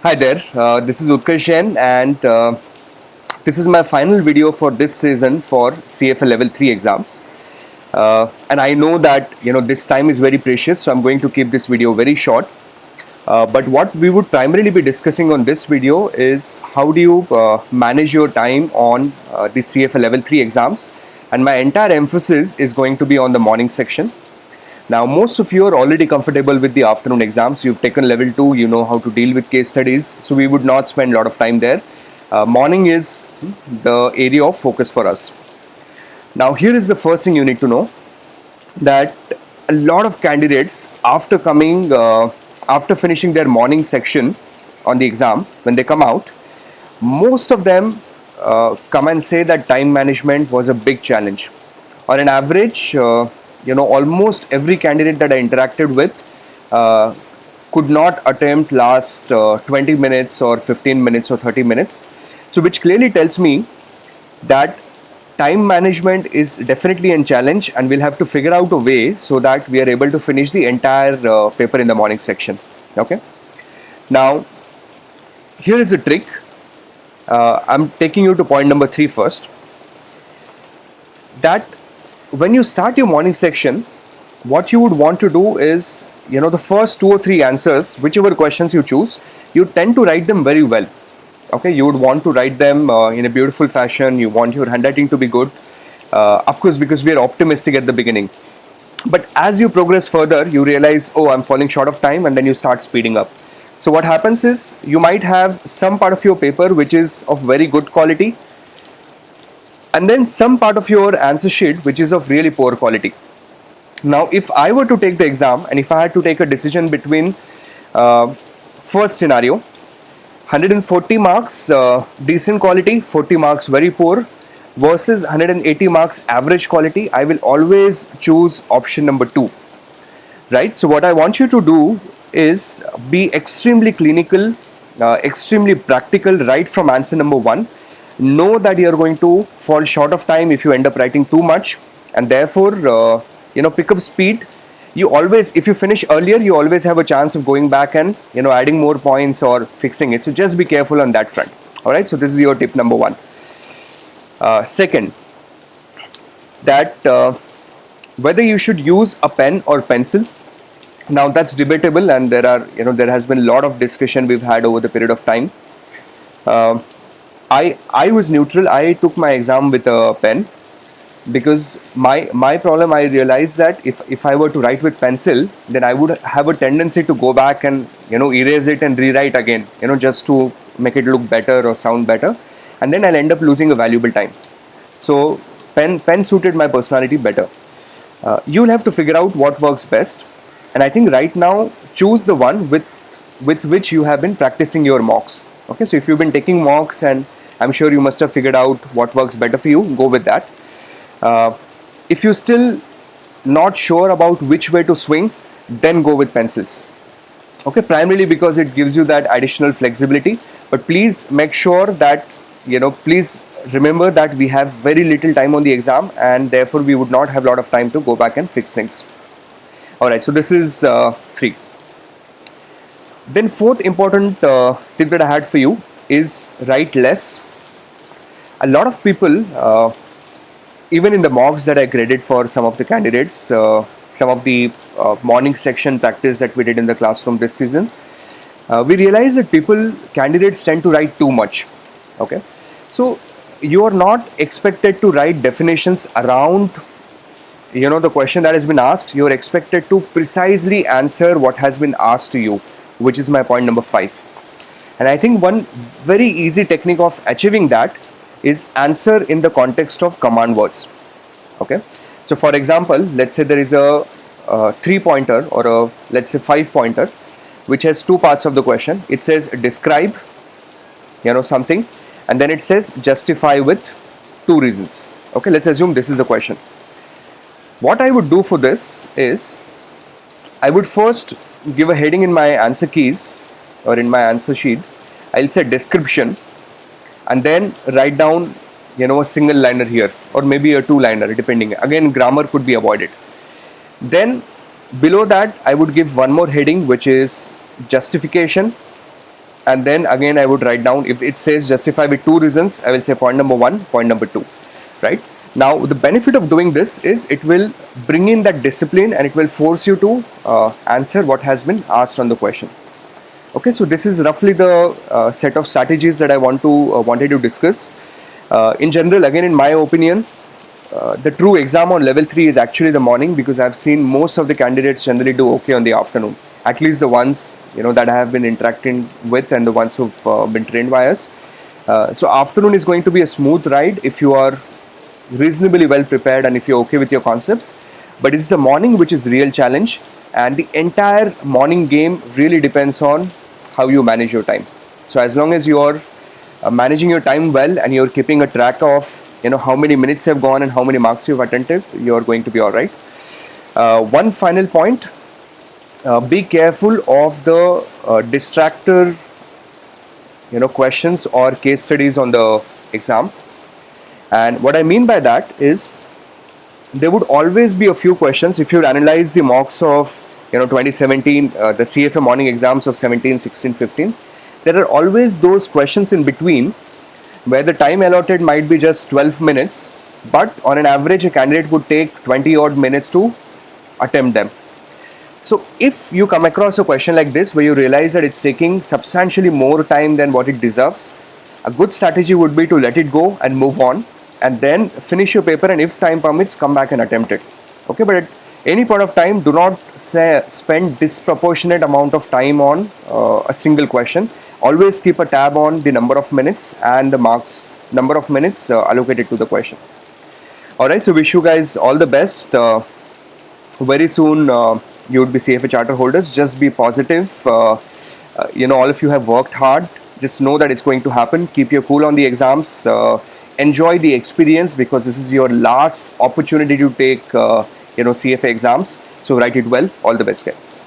Hi there, this is Utkarsh Jain, and this is my final video for this season for CFA Level 3 exams. And I know that this time is very precious, so I'm going to keep this video very short. But what we would primarily be discussing on this video is how do you manage your time on the CFA Level 3 exams, and my entire emphasis is going to be on the morning section. Now, most of you are already comfortable with the afternoon exams. You've taken level 2, you know how to deal with case studies, so we would not spend a lot of time there. Morning is the area of focus for us. Now, here is the first thing you need to know, that a lot of candidates after finishing their morning section on the exam, when they come out, most of them come and say that time management was a big challenge. On an average, almost every candidate that I interacted with could not attempt last 20 minutes or 15 minutes or 30 minutes. So which clearly tells me that time management is definitely a challenge, and we'll have to figure out a way so that we are able to finish the entire paper in the morning section. Okay. Now, here is a trick. I'm taking you to point number 3 first. That when you start your morning section, what you would want to do is, the first 2 or 3 answers, whichever questions you choose, you tend to write them very well. Okay, you would want to write them in a beautiful fashion. You want your handwriting to be good, of course, because we are optimistic at the beginning. But as you progress further, you realize, oh, I'm falling short of time, and then you start speeding up. So what happens is, you might have some part of your paper which is of very good quality, and then some part of your answer sheet which is of really poor quality. Now, if I were to take the exam, and if I had to take a decision between first scenario, 140 marks decent quality, 40 marks very poor, versus 180 marks average quality, I will always choose option number 2. Right? So what I want you to do is be extremely clinical, extremely practical right from answer number 1. Know that you are going to fall short of time if you end up writing too much, and therefore pick up speed. You always, if you finish earlier, you always have a chance of going back and adding more points or fixing it. So just be careful on that front. All right, so this is your tip number 1. Second, that whether you should use a pen or pencil. Now that's debatable, and there has been a lot of discussion we've had over the period of time. I was neutral. I took my exam with a pen, because my problem, I realized that if I were to write with pencil, then I would have a tendency to go back and erase it and rewrite again, just to make it look better or sound better, and then I'll end up losing a valuable time. So pen suited my personality better. You'll have to figure out what works best, and I think right now choose the one with which you have been practicing your mocks. Okay, so if you've been taking mocks, and I'm sure you must have figured out what works better for you, go with that. If you're still not sure about which way to swing, then go with pencils. Okay, primarily because it gives you that additional flexibility. But please make sure that, please remember that we have very little time on the exam, and therefore we would not have a lot of time to go back and fix things. Alright, so this is 3. Then fourth important tip that I had for you is write less. A lot of people, even in the mocks that I graded for some of the candidates, some of the morning section practice that we did in the classroom this season, we realized that candidates tend to write too much. Okay, so you are not expected to write definitions around the question that has been asked. You are expected to precisely answer what has been asked to you, which is my point number 5. And I think one very easy technique of achieving that is answer in the context of command words. Okay, so for example, let's say there is a 3-pointer or a, let's say, 5-pointer which has 2 parts of the question. It says describe something, and then it says justify with 2 reasons. Okay, let's assume this is the question. What I would do for this is, I would first give a heading in my answer keys or in my answer sheet. I'll say description, and then write down a single liner here, or maybe a 2-liner, depending. Again, grammar could be avoided. Then below that, I would give one more heading, which is justification, and then again I would write down, if it says justify with 2 reasons, I will say point number 1, point number 2, right? Now the benefit of doing this is it will bring in that discipline and it will force you to answer what has been asked on the question. Okay, so this is roughly the set of strategies that I wanted to discuss. In general, again, in my opinion, the true exam on level 3 is actually the morning, because I've seen most of the candidates generally do okay on the afternoon. At least the ones that I have been interacting with and the ones who've been trained by us. So afternoon is going to be a smooth ride if you are reasonably well prepared and if you're okay with your concepts. But it's the morning which is the real challenge, and the entire morning game really depends on how you manage your time. So as long as you're managing your time well and you're keeping a track of how many minutes have gone and how many marks you've attempted, you're going to be all right. One final point, be careful of the distractor questions or case studies on the exam. And what I mean by that is, there would always be a few questions. If you analyze the mocks of 2017, the CFA morning exams of 17, 16, 15, there are always those questions in between where the time allotted might be just 12 minutes, but on an average a candidate would take 20 odd minutes to attempt them. So if you come across a question like this where you realize that it's taking substantially more time than what it deserves, a good strategy would be to let it go and move on, and then finish your paper, and if time permits, come back and attempt it. Okay, but at any point of time, do not spend disproportionate amount of time on a single question. Always keep a tab on the number of minutes and the marks, number of minutes allocated to the question. Alright, so wish you guys all the best. Very soon you would be CFA charter holders. Just be positive. All of you have worked hard. Just know that it's going to happen. Keep your cool on the exams. Enjoy the experience, because this is your last opportunity to take CFA exams. So write it well. All the best, guys.